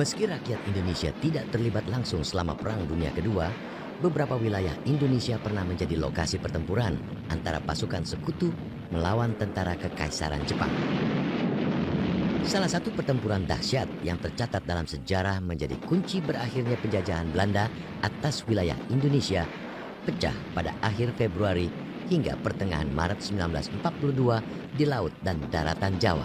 Meski rakyat Indonesia tidak terlibat langsung selama Perang Dunia Kedua, beberapa wilayah Indonesia pernah menjadi lokasi pertempuran antara pasukan sekutu melawan tentara Kekaisaran Jepang. Salah satu pertempuran dahsyat yang tercatat dalam sejarah menjadi kunci berakhirnya penjajahan Belanda atas wilayah Indonesia pecah pada akhir Februari hingga pertengahan Maret 1942 di laut dan daratan Jawa.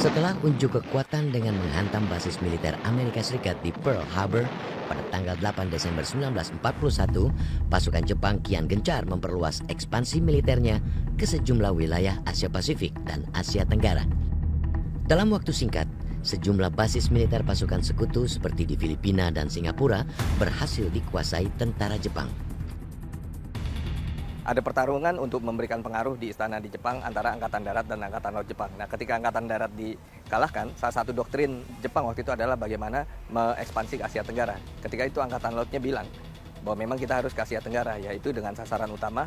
Setelah unjuk kekuatan dengan menghantam basis militer Amerika Serikat di Pearl Harbor pada tanggal 8 Desember 1941, pasukan Jepang kian gencar memperluas ekspansi militernya ke sejumlah wilayah Asia Pasifik dan Asia Tenggara. Dalam waktu singkat, sejumlah basis militer pasukan sekutu seperti di Filipina dan Singapura berhasil dikuasai tentara Jepang. Ada pertarungan untuk memberikan pengaruh di istana di Jepang antara Angkatan Darat dan Angkatan Laut Jepang. Nah, ketika Angkatan Darat dikalahkan, salah satu doktrin Jepang waktu itu adalah bagaimana mengekspansi ke Asia Tenggara. Ketika itu Angkatan Lautnya bilang bahwa memang kita harus ke Asia Tenggara, yaitu dengan sasaran utama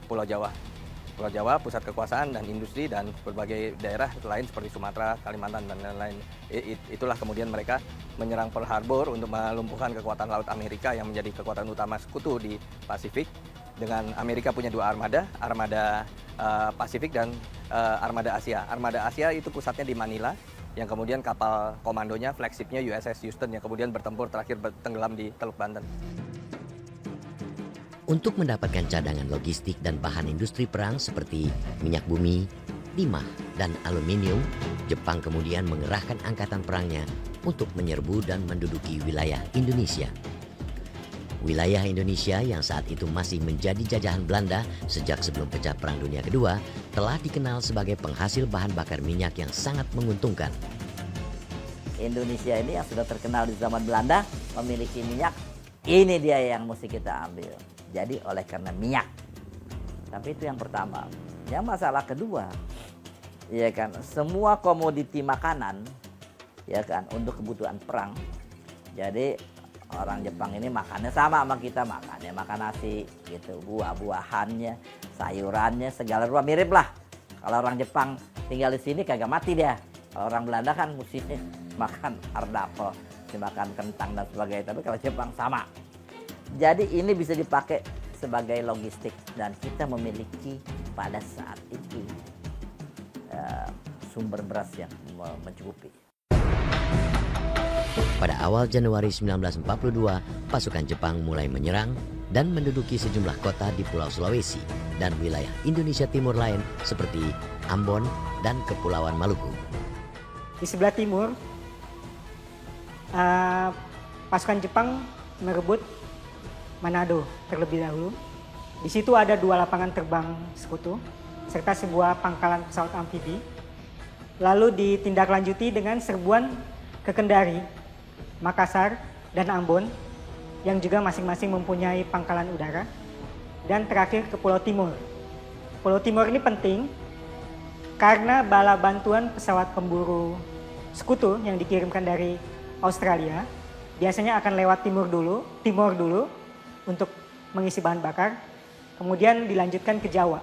Pulau Jawa. Pulau Jawa, pusat kekuasaan dan industri dan berbagai daerah lain seperti Sumatera, Kalimantan, dan lain-lain. Itulah kemudian mereka menyerang Pearl Harbor untuk melumpuhkan kekuatan laut Amerika yang menjadi kekuatan utama sekutu di Pasifik. Dengan Amerika punya dua armada, armada Pasifik dan armada Asia. Armada Asia itu pusatnya di Manila, yang kemudian kapal komandonya, flagshipnya USS Houston yang kemudian bertempur terakhir tenggelam di Teluk Banten. Untuk mendapatkan cadangan logistik dan bahan industri perang seperti minyak bumi, timah, dan aluminium, Jepang kemudian mengerahkan angkatan perangnya untuk menyerbu dan menduduki wilayah Indonesia. Wilayah Indonesia yang saat itu masih menjadi jajahan Belanda sejak sebelum pecah Perang Dunia Kedua telah dikenal sebagai penghasil bahan bakar minyak yang sangat menguntungkan. Indonesia ini yang sudah terkenal di zaman Belanda memiliki minyak, ini dia yang mesti kita ambil. Jadi oleh karena minyak. Tapi itu yang pertama. Yang masalah kedua, ya kan, semua komoditi makanan, ya kan, untuk kebutuhan perang. Jadi orang Jepang ini makannya sama kita, makan nasi gitu, buah-buahannya, sayurannya, segala rupa mirip lah. Kalau orang Jepang tinggal di sini kagak mati dia. Kalau orang Belanda kan mesti makan hardapel, makan kentang dan sebagainya. Tapi kalau Jepang sama. Jadi ini bisa dipakai sebagai logistik dan kita memiliki pada saat itu sumber beras yang mencukupi. Pada awal Januari 1942, pasukan Jepang mulai menyerang dan menduduki sejumlah kota di Pulau Sulawesi dan wilayah Indonesia Timur lain seperti Ambon dan Kepulauan Maluku. Di sebelah timur, pasukan Jepang merebut Manado terlebih dahulu. Di situ ada 2 lapangan terbang sekutu serta sebuah pangkalan pesawat amfibi. Lalu ditindaklanjuti dengan serbuan ke Kendari, Makassar, dan Ambon yang juga masing-masing mempunyai pangkalan udara. Dan terakhir ke Pulau Timur. Pulau Timur ini penting karena bala bantuan pesawat pemburu sekutu yang dikirimkan dari Australia biasanya akan lewat timur dulu untuk mengisi bahan bakar, kemudian dilanjutkan ke Jawa.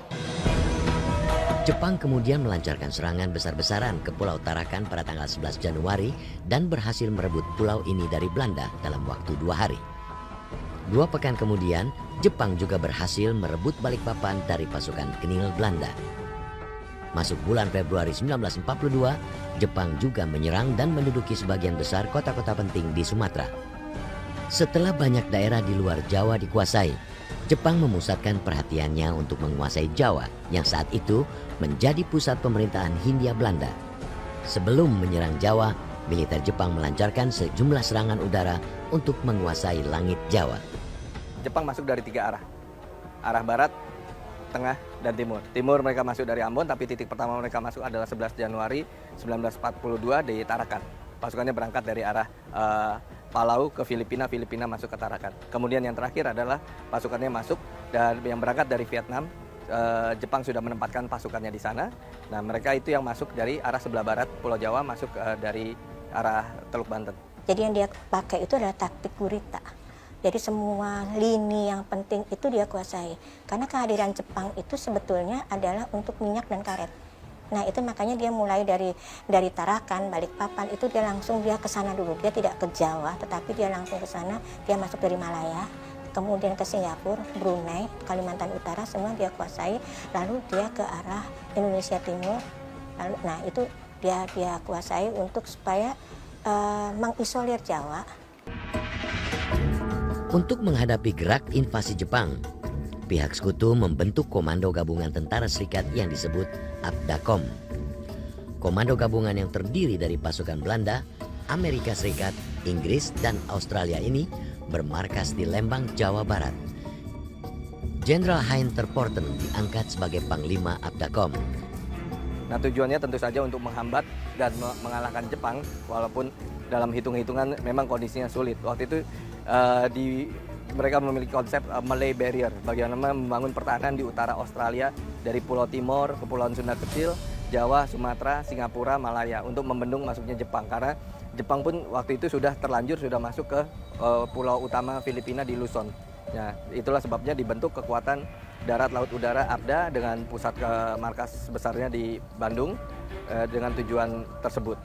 Jepang kemudian melancarkan serangan besar-besaran ke Pulau Tarakan pada tanggal 11 Januari dan berhasil merebut pulau ini dari Belanda dalam waktu 2 hari. 2 pekan kemudian, Jepang juga berhasil merebut Balikpapan dari pasukan Kenil Belanda. Masuk bulan Februari 1942, Jepang juga menyerang dan menduduki sebagian besar kota-kota penting di Sumatera. Setelah banyak daerah di luar Jawa dikuasai, Jepang memusatkan perhatiannya untuk menguasai Jawa yang saat itu menjadi pusat pemerintahan Hindia Belanda. Sebelum menyerang Jawa, militer Jepang melancarkan sejumlah serangan udara untuk menguasai langit Jawa. Jepang masuk dari 3 arah. Arah barat, tengah, dan timur. Timur mereka masuk dari Ambon, tapi titik pertama mereka masuk adalah 11 Januari 1942 di Tarakan. Pasukannya berangkat dari arah Palau ke Filipina, Filipina masuk ke Tarakan. Kemudian yang terakhir adalah pasukannya masuk dan yang berangkat dari Vietnam. Jepang sudah menempatkan pasukannya di sana. Nah, mereka itu yang masuk dari arah sebelah barat Pulau Jawa, masuk dari arah Teluk Banten. Jadi yang dia pakai itu adalah taktik gurita. Jadi semua lini yang penting itu dia kuasai. Karena kehadiran Jepang itu sebetulnya adalah untuk minyak dan karet. Nah itu makanya dia mulai dari Tarakan, Balikpapan, itu dia langsung dia ke sana dulu. Dia tidak ke Jawa, tetapi dia langsung ke sana. Dia masuk dari Malaya, kemudian ke Singapura, Brunei, Kalimantan Utara, semua dia kuasai. Lalu dia ke arah Indonesia Timur. Lalu, nah itu dia kuasai untuk supaya mengisolir Jawa. Untuk menghadapi gerak invasi Jepang, pihak sekutu membentuk Komando Gabungan Tentara Serikat yang disebut APDACOM. Komando gabungan yang terdiri dari pasukan Belanda, Amerika Serikat, Inggris, dan Australia ini bermarkas di Lembang, Jawa Barat. Jenderal Hein ter Porten diangkat sebagai Panglima APDACOM. Nah tujuannya tentu saja untuk menghambat dan mengalahkan Jepang, walaupun dalam hitung-hitungan memang kondisinya sulit. Waktu itu mereka memiliki konsep Malay Barrier, bagaimana membangun pertahanan di utara Australia dari Pulau Timor, Kepulauan Sunda Kecil, Jawa, Sumatera, Singapura, Malaya untuk membendung masuknya Jepang. Karena Jepang pun waktu itu sudah masuk ke pulau utama Filipina di Luzon. Nah, itulah sebabnya dibentuk kekuatan darat, laut, udara APDA dengan pusat markas besarnya di Bandung dengan tujuan tersebut.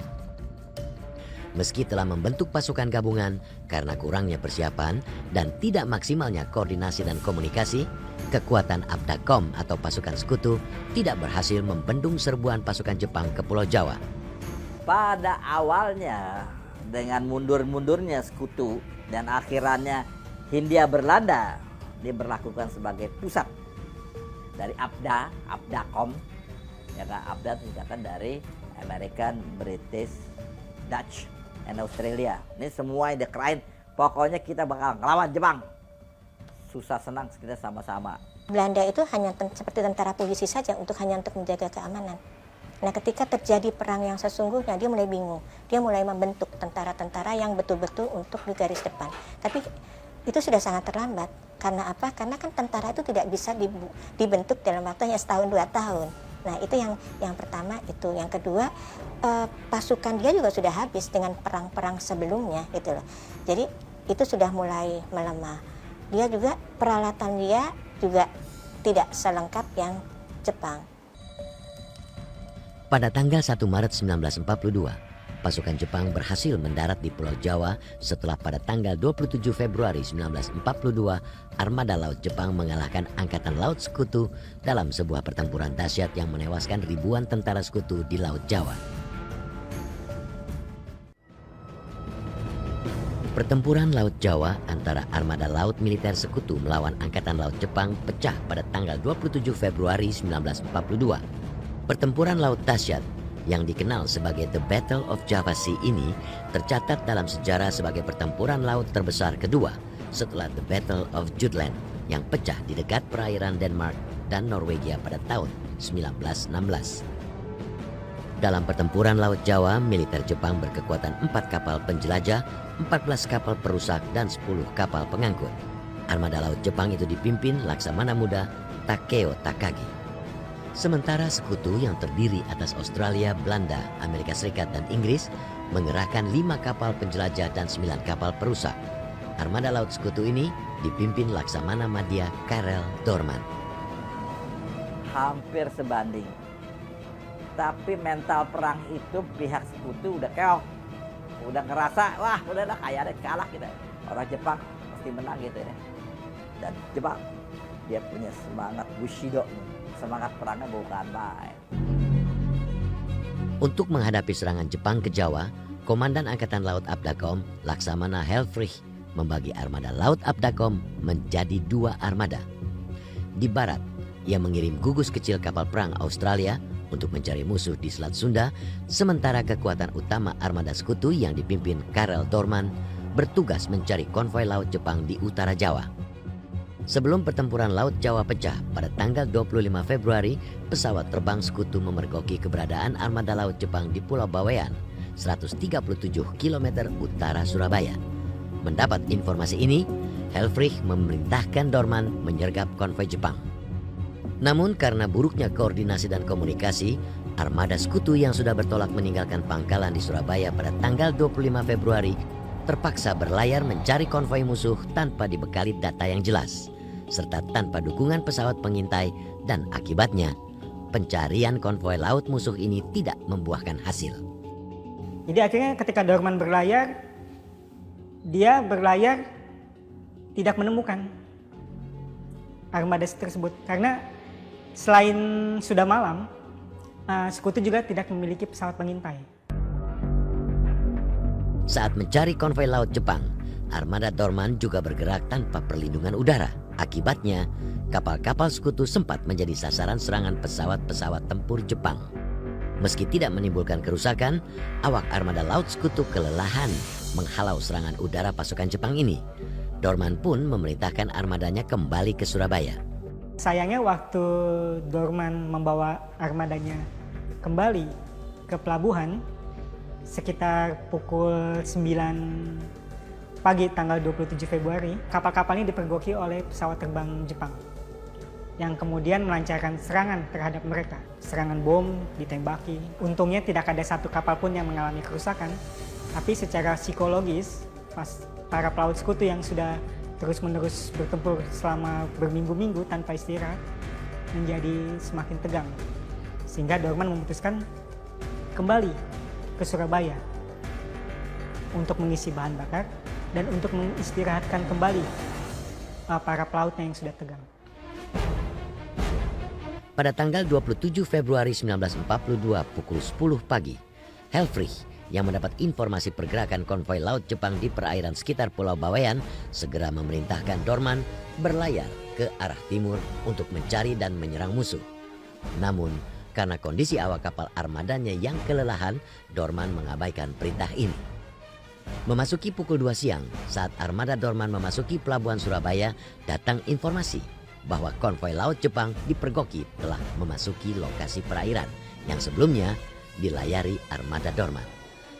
Meski telah membentuk pasukan gabungan karena kurangnya persiapan dan tidak maksimalnya koordinasi dan komunikasi, kekuatan APDACOM atau pasukan sekutu tidak berhasil membendung serbuan pasukan Jepang ke Pulau Jawa. Pada awalnya dengan mundur-mundurnya sekutu dan akhirannya Hindia Belanda diberlakukan sebagai pusat dari APDACOM, ya kan, APDA singkatan dari American, British, Dutch, and Australia. Ini semua yang dekerain, pokoknya kita bakal ngelawan Jepang. Susah senang kita sama-sama. Belanda itu hanya seperti tentara polisi saja hanya untuk menjaga keamanan. Nah ketika terjadi perang yang sesungguhnya dia mulai bingung. Dia mulai membentuk tentara-tentara yang betul-betul untuk di garis depan. Tapi itu sudah sangat terlambat. Karena apa? Karena kan tentara itu tidak bisa dibentuk dalam waktu hanya setahun 2 tahun. Nah itu yang pertama itu. Yang kedua pasukan dia juga sudah habis dengan perang-perang sebelumnya gitu loh. Jadi itu sudah mulai melemah. Dia juga peralatan dia juga tidak selengkap yang Jepang. Pada tanggal 1 Maret 1942, pasukan Jepang berhasil mendarat di Pulau Jawa setelah pada tanggal 27 Februari 1942 armada laut Jepang mengalahkan Angkatan Laut Sekutu dalam sebuah pertempuran dahsyat yang menewaskan ribuan tentara sekutu di Laut Jawa. Pertempuran Laut Jawa antara armada laut militer sekutu melawan Angkatan Laut Jepang pecah pada tanggal 27 Februari 1942. Pertempuran laut dahsyat yang dikenal sebagai The Battle of Java Sea ini tercatat dalam sejarah sebagai pertempuran laut terbesar kedua setelah The Battle of Jutland yang pecah di dekat perairan Denmark dan Norwegia pada tahun 1916. Dalam pertempuran Laut Jawa, militer Jepang berkekuatan 4 kapal penjelajah, 14 kapal perusak, dan 10 kapal pengangkut. Armada Laut Jepang itu dipimpin Laksamana Muda Takeo Takagi. Sementara sekutu yang terdiri atas Australia, Belanda, Amerika Serikat, dan Inggris mengerahkan 5 kapal penjelajah dan 9 kapal perusak. Armada Laut Sekutu ini dipimpin Laksamana Madya Karel Doorman. Hampir sebanding. Tapi mental perang itu pihak sekutu udah keok. Udah ngerasa, wah udahlah kayaknya kalah kita. Orang Jepang pasti menang gitu ya. Dan Jepang, dia punya semangat Bushido. Semangat perangnya bukan main. Untuk menghadapi serangan Jepang ke Jawa, Komandan Angkatan Laut APDACOM, Laksamana Helfrich, membagi armada Laut APDACOM menjadi 2 armada. Di barat, ia mengirim gugus kecil kapal perang Australia untuk mencari musuh di Selat Sunda, sementara kekuatan utama armada sekutu yang dipimpin Karel Doorman bertugas mencari konvoi laut Jepang di utara Jawa. Sebelum pertempuran Laut Jawa pecah pada tanggal 25 Februari, pesawat terbang sekutu memergoki keberadaan armada laut Jepang di Pulau Bawean, 137 km utara Surabaya. Mendapat informasi ini, Helfrich memerintahkan Doorman menyergap konvoi Jepang. Namun karena buruknya koordinasi dan komunikasi, armada sekutu yang sudah bertolak meninggalkan pangkalan di Surabaya pada tanggal 25 Februari terpaksa berlayar mencari konvoi musuh tanpa dibekali data yang jelas, serta tanpa dukungan pesawat pengintai, dan akibatnya pencarian konvoi laut musuh ini tidak membuahkan hasil. Jadi akhirnya ketika Dorman berlayar, dia berlayar tidak menemukan armada tersebut karena selain sudah malam, sekutu juga tidak memiliki pesawat pengintai. Saat mencari konvoi laut Jepang, armada Dorman juga bergerak tanpa perlindungan udara. Akibatnya, kapal-kapal sekutu sempat menjadi sasaran serangan pesawat-pesawat tempur Jepang. Meski tidak menimbulkan kerusakan, awak armada laut sekutu kelelahan menghalau serangan udara pasukan Jepang ini. Dorman pun memerintahkan armadanya kembali ke Surabaya. Sayangnya waktu Dorman membawa armadanya kembali ke pelabuhan, sekitar pukul 9 pagi tanggal 27 Februari, kapal-kapal ini dipergoki oleh pesawat terbang Jepang yang kemudian melancarkan serangan terhadap mereka. Serangan bom, ditembaki. Untungnya tidak ada satu kapal pun yang mengalami kerusakan, tapi secara psikologis, para pelaut sekutu yang sudah terus-menerus bertempur selama berminggu-minggu tanpa istirahat menjadi semakin tegang. Sehingga Dorman memutuskan kembali ke Surabaya untuk mengisi bahan bakar dan untuk mengistirahatkan kembali para pelautnya yang sudah tegang. Pada tanggal 27 Februari 1942 pukul 10 pagi, Helfrich yang mendapat informasi pergerakan konvoi laut Jepang di perairan sekitar Pulau Bawean segera memerintahkan Dorman berlayar ke arah timur untuk mencari dan menyerang musuh. Namun, karena kondisi awak kapal armadanya yang kelelahan, Dorman mengabaikan perintah ini. Memasuki pukul 2 siang, saat armada Dorman memasuki pelabuhan Surabaya, datang informasi bahwa konvoi laut Jepang dipergoki telah memasuki lokasi perairan yang sebelumnya dilayari armada Dorman.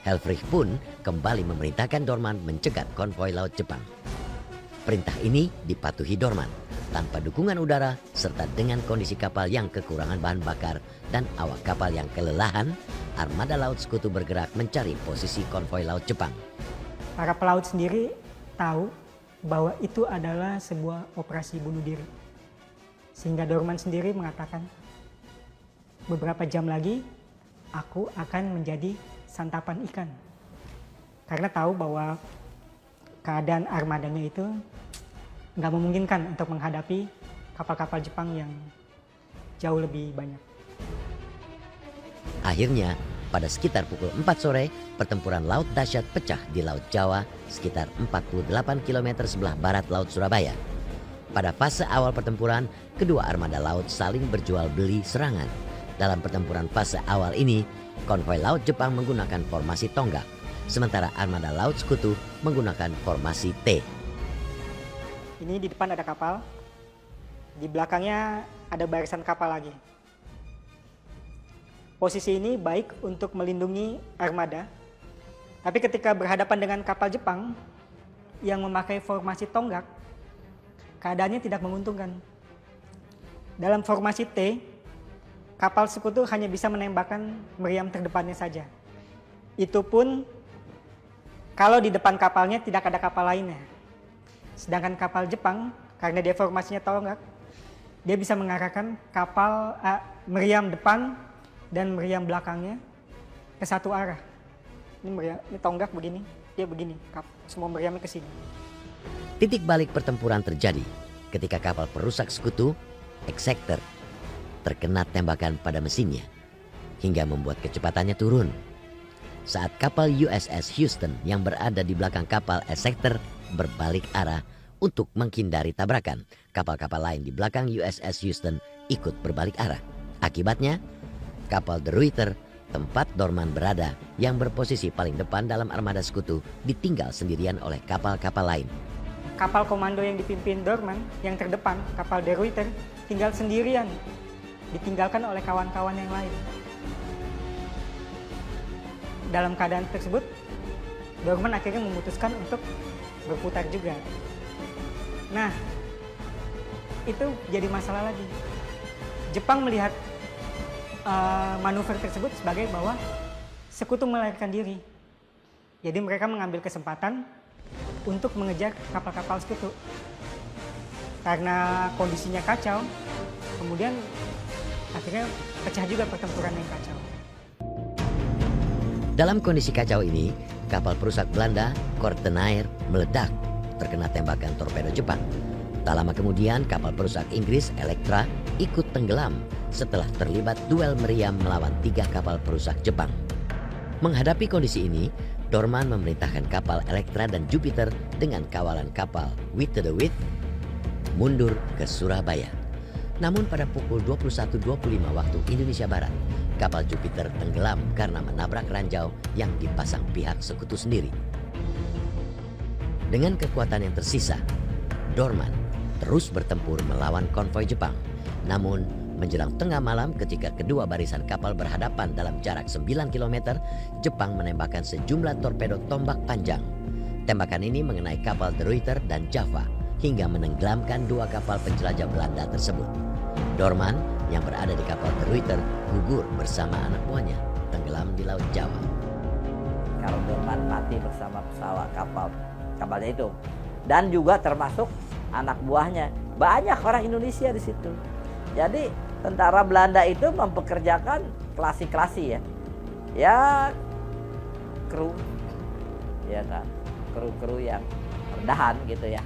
Helfrich pun kembali memerintahkan Dorman mencegat konvoi laut Jepang. Perintah ini dipatuhi Dorman tanpa dukungan udara serta dengan kondisi kapal yang kekurangan bahan bakar dan awak kapal yang kelelahan, armada laut sekutu bergerak mencari posisi konvoi laut Jepang. Para pelaut sendiri tahu bahwa itu adalah sebuah operasi bunuh diri. Sehingga Dorman sendiri mengatakan, beberapa jam lagi aku akan menjadi santapan ikan. Karena tahu bahwa keadaan armadanya itu nggak memungkinkan untuk menghadapi kapal-kapal Jepang yang jauh lebih banyak. Akhirnya, pada sekitar pukul 4 sore, pertempuran laut dahsyat pecah di Laut Jawa sekitar 48 km sebelah barat Laut Surabaya. Pada fase awal pertempuran, kedua armada laut saling berjual beli serangan. Dalam pertempuran fase awal ini, konvoi laut Jepang menggunakan formasi tonggak, sementara armada laut sekutu menggunakan formasi T. Ini di depan ada kapal, di belakangnya ada barisan kapal lagi. Posisi ini baik untuk melindungi armada, tapi ketika berhadapan dengan kapal Jepang yang memakai formasi tonggak, keadaannya tidak menguntungkan. Dalam formasi T, kapal sekutu hanya bisa menembakkan meriam terdepannya saja. Itu pun kalau di depan kapalnya tidak ada kapal lainnya. Sedangkan kapal Jepang, karena dia formasinya tonggak, dia bisa mengarahkan kapal meriam depan dan meriam belakangnya ke satu arah. Ini tonggak begini, dia begini, semua meriamnya ke sini. Titik balik pertempuran terjadi ketika kapal perusak sekutu, Exeter, terkena tembakan pada mesinnya hingga membuat kecepatannya turun. Saat kapal USS Houston yang berada di belakang kapal Exeter berbalik arah untuk menghindari tabrakan, kapal-kapal lain di belakang USS Houston ikut berbalik arah. Akibatnya, kapal De Ruyter, tempat Dorman berada, yang berposisi paling depan dalam armada sekutu, ditinggal sendirian oleh kapal-kapal lain. Kapal komando yang dipimpin Dorman, yang terdepan, kapal De Ruyter, tinggal sendirian, ditinggalkan oleh kawan-kawan yang lain. Dalam keadaan tersebut, Dorman akhirnya memutuskan untuk berputar juga. Nah, itu jadi masalah lagi. Jepang melihat manuver tersebut sebagai bahwa sekutu melarikan diri. Jadi mereka mengambil kesempatan untuk mengejar kapal-kapal sekutu. Karena kondisinya kacau, kemudian akhirnya pecah juga pertempuran yang kacau. Dalam kondisi kacau ini, kapal perusak Belanda, Kortenair, meledak terkena tembakan torpedo Jepang. Tak lama kemudian, kapal perusak Inggris, Elektra, ikut tenggelam setelah terlibat duel meriam melawan 3 kapal perusak Jepang. Menghadapi kondisi ini, Dorman memerintahkan kapal Elektra dan Jupiter dengan kawalan kapal Witte de With mundur ke Surabaya. Namun pada pukul 21.25 waktu Indonesia Barat, kapal Jupiter tenggelam karena menabrak ranjau yang dipasang pihak sekutu sendiri. Dengan kekuatan yang tersisa, Dorman terus bertempur melawan konvoi Jepang. Namun, menjelang tengah malam ketika kedua barisan kapal berhadapan dalam jarak 9 km, Jepang menembakkan sejumlah torpedo tombak panjang. Tembakan ini mengenai kapal De Ruyter dan Java hingga menenggelamkan 2 kapal penjelajah Belanda tersebut. Dorman yang berada di kapal De Ruyter gugur bersama anak buahnya, tenggelam di Laut Jawa. Karl Dorman mati bersama pesawat kapalnya itu, dan juga termasuk anak buahnya. Banyak orang Indonesia di situ. Jadi tentara Belanda itu mempekerjakan klasi-klasi ya kru, ya kan, kru-kru yang rendahan gitu ya.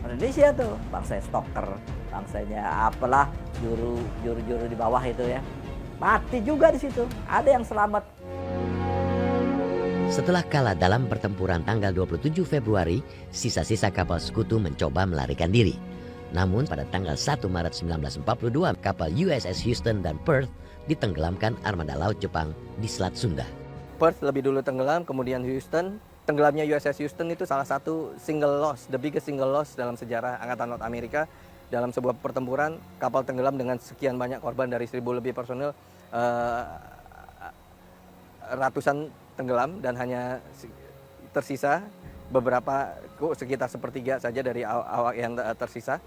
Indonesia tuh bangsa stoker, bangsanya apalah juru di bawah itu ya, mati juga di situ. Ada yang selamat. Setelah kalah dalam pertempuran tanggal 27 Februari, sisa-sisa kapal sekutu mencoba melarikan diri. Namun pada tanggal 1 Maret 1942, kapal USS Houston dan Perth ditenggelamkan armada laut Jepang di Selat Sunda. Perth lebih dulu tenggelam, kemudian Houston. Tenggelamnya USS Houston itu salah satu single loss, the biggest single loss dalam sejarah Angkatan Laut Amerika. Dalam sebuah pertempuran, kapal tenggelam dengan sekian banyak korban dari 1.000 lebih personil, ratusan tenggelam dan hanya tersisa beberapa, sekitar sepertiga saja dari awak yang tersisa.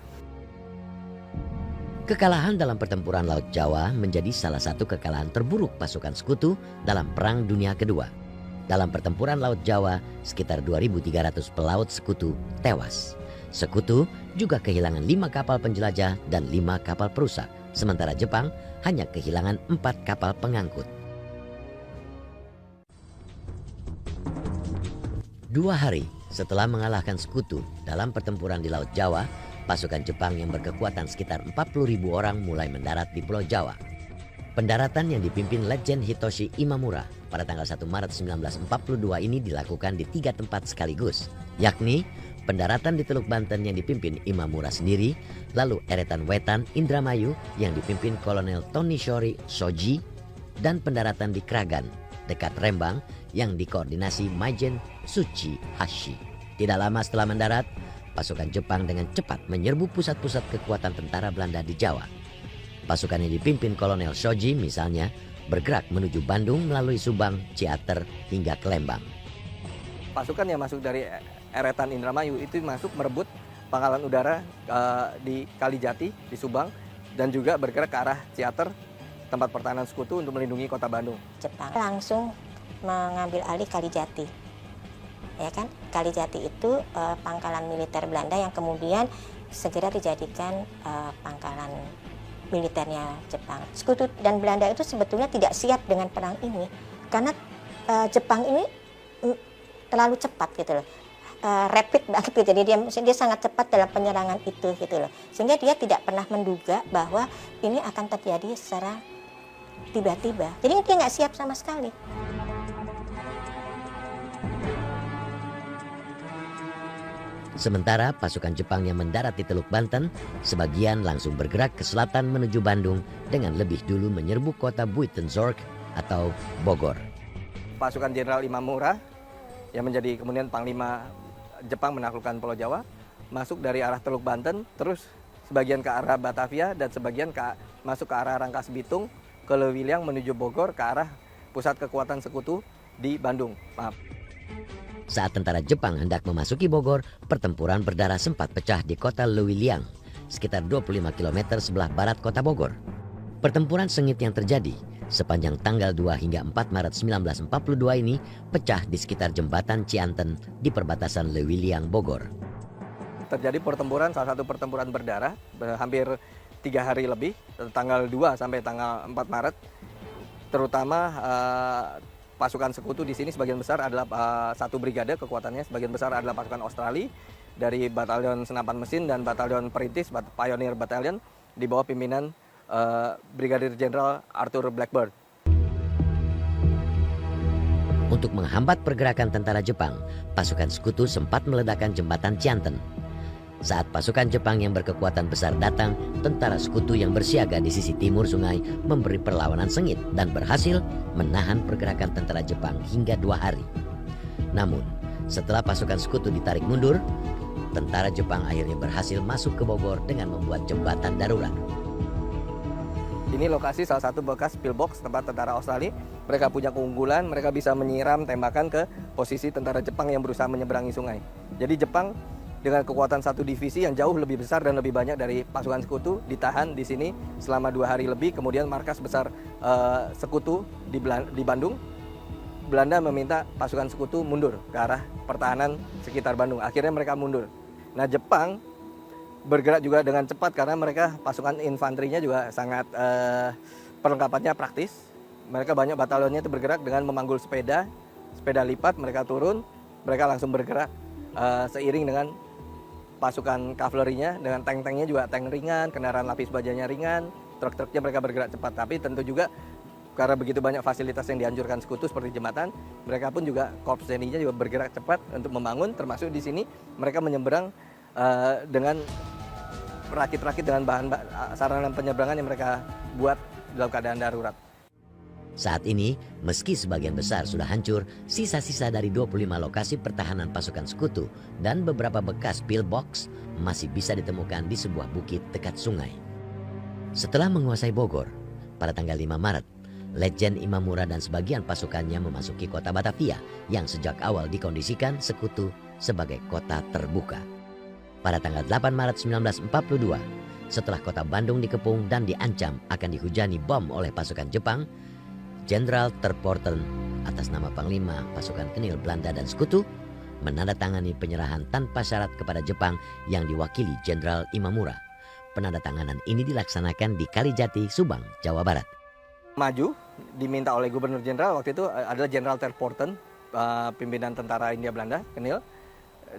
Kekalahan dalam pertempuran Laut Jawa menjadi salah satu kekalahan terburuk pasukan sekutu dalam Perang Dunia Kedua. Dalam pertempuran Laut Jawa, sekitar 2.300 pelaut sekutu tewas. Sekutu juga kehilangan 5 kapal penjelajah dan 5 kapal perusak, sementara Jepang hanya kehilangan 4 kapal pengangkut. 2 hari setelah mengalahkan sekutu dalam pertempuran di Laut Jawa, pasukan Jepang yang berkekuatan sekitar 40.000 orang mulai mendarat di Pulau Jawa. Pendaratan yang dipimpin Letjen Hitoshi Imamura pada tanggal 1 Maret 1942 ini dilakukan di 3 tempat sekaligus, yakni pendaratan di Teluk Banten yang dipimpin Imamura sendiri, lalu eretan Wetan Indramayu yang dipimpin Kolonel Tony Shori Shoji, dan pendaratan di Kragan dekat Rembang yang dikoordinasi Maijen Tsuchi Hashi. Tidak lama setelah mendarat, pasukan Jepang dengan cepat menyerbu pusat-pusat kekuatan tentara Belanda di Jawa. Pasukan yang dipimpin Kolonel Shoji misalnya bergerak menuju Bandung melalui Subang, Ciater, hingga ke Lembang. Pasukan yang masuk dari eretan Indramayu itu masuk merebut pangkalan udara di Kalijati, di Subang, dan juga bergerak ke arah Ciater, tempat pertahanan sekutu untuk melindungi kota Bandung. Jepang langsung mengambil alih Kalijati. Ya kan? Kalijati itu pangkalan militer Belanda yang kemudian segera dijadikan pangkalan militernya Jepang. Sekutu dan Belanda itu sebetulnya tidak siap dengan perang ini karena Jepang ini terlalu cepat gitu loh. Rapid banget gitu. Jadi dia sangat cepat dalam penyerangan itu gitu loh. Sehingga dia tidak pernah menduga bahwa ini akan terjadi secara tiba-tiba. Jadi dia nggak siap sama sekali. Sementara pasukan Jepang yang mendarat di Teluk Banten, sebagian langsung bergerak ke selatan menuju Bandung dengan lebih dulu menyerbu kota Buitenzorg atau Bogor. Pasukan Jenderal Imamura yang menjadi kemudian Panglima Jepang menaklukkan Pulau Jawa, masuk dari arah Teluk Banten, terus sebagian ke arah Batavia dan sebagian masuk ke arah Rangkas Bitung, ke Lewiliang menuju Bogor ke arah pusat kekuatan sekutu di Bandung. Saat tentara Jepang hendak memasuki Bogor, pertempuran berdarah sempat pecah di kota Lewiliang, sekitar 25 km sebelah barat kota Bogor. Pertempuran sengit yang terjadi sepanjang tanggal 2 hingga 4 Maret 1942 ini pecah di sekitar jembatan Cianten di perbatasan Lewiliang, Bogor. Terjadi pertempuran, salah satu pertempuran berdarah, hampir 3 hari lebih, tanggal 2 sampai tanggal 4 Maret. Terutama pasukan sekutu di sini sebagian besar adalah satu brigade kekuatannya, sebagian besar adalah pasukan Australia dari Batalion Senapan Mesin dan Batalion Perintis, Pioneer Battalion di bawah pimpinan Brigadir Jenderal Arthur Blackburn. Untuk menghambat pergerakan tentara Jepang, pasukan sekutu sempat meledakkan jembatan Cianten. Saat pasukan Jepang yang berkekuatan besar datang, tentara sekutu yang bersiaga di sisi timur sungai memberi perlawanan sengit dan berhasil menahan pergerakan tentara Jepang hingga 2 hari. Namun, setelah pasukan sekutu ditarik mundur, tentara Jepang akhirnya berhasil masuk ke Bogor dengan membuat jembatan darurat. Ini lokasi salah satu bekas pillbox tempat tentara Australia. Mereka punya keunggulan, mereka bisa menyiram tembakan ke posisi tentara Jepang yang berusaha menyeberangi sungai. Jadi Jepang dengan kekuatan satu divisi yang jauh lebih besar dan lebih banyak dari pasukan sekutu ditahan di sini selama 2 hari lebih. Kemudian markas besar sekutu di Bandung. Belanda meminta pasukan sekutu mundur ke arah pertahanan sekitar Bandung. Akhirnya mereka mundur. Nah, Jepang bergerak juga dengan cepat karena mereka pasukan infanterinya juga sangat perlengkapannya praktis. Mereka banyak batalionnya itu bergerak dengan memanggul sepeda lipat, mereka turun, mereka langsung bergerak seiring dengan pasukan kavalerinya, dengan tank-tanknya juga tank ringan, kendaraan lapis bajanya ringan, truk-truknya mereka bergerak cepat. Tapi tentu juga karena begitu banyak fasilitas yang dianjurkan sekutu seperti jembatan, mereka pun juga korps TNI-nya juga bergerak cepat untuk membangun, termasuk di sini mereka menyeberang dengan rakit-rakit dengan bahan sarana penyeberangan yang mereka buat dalam keadaan darurat. Saat ini, meski sebagian besar sudah hancur, sisa-sisa dari 25 lokasi pertahanan pasukan sekutu dan beberapa bekas pillbox masih bisa ditemukan di sebuah bukit dekat sungai. Setelah menguasai Bogor, pada tanggal 5 Maret, Letjen Imamura dan sebagian pasukannya memasuki kota Batavia yang sejak awal dikondisikan sekutu sebagai kota terbuka. Pada tanggal 8 Maret 1942, setelah kota Bandung dikepung dan diancam akan dihujani bom oleh pasukan Jepang, Jenderal Terporten atas nama Panglima Pasukan Kenil Belanda dan Sekutu menandatangani penyerahan tanpa syarat kepada Jepang yang diwakili Jenderal Imamura. Penandatanganan ini dilaksanakan di Kalijati, Subang, Jawa Barat. Maju diminta oleh Gubernur Jenderal waktu itu adalah Jenderal Terporten, pimpinan tentara Hindia Belanda, Kenil.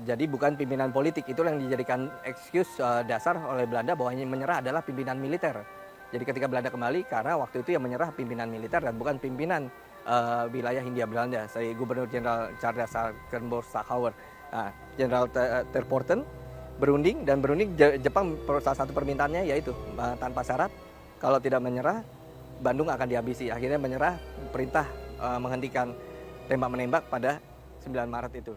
Jadi bukan pimpinan politik, itulah yang dijadikan excuse dasar oleh Belanda bahwa yang menyerah adalah pimpinan militer. Jadi ketika Belanda kembali, karena waktu itu yang menyerah pimpinan militer dan bukan pimpinan wilayah Hindia Belanda, saya Gubernur Jenderal Charles Sakauer. Nah, Jenderal Terporten berunding Jepang salah satu permintaannya yaitu tanpa syarat, kalau tidak menyerah Bandung akan dihabisi. Akhirnya menyerah, perintah menghentikan tembak-menembak pada 9 Maret itu.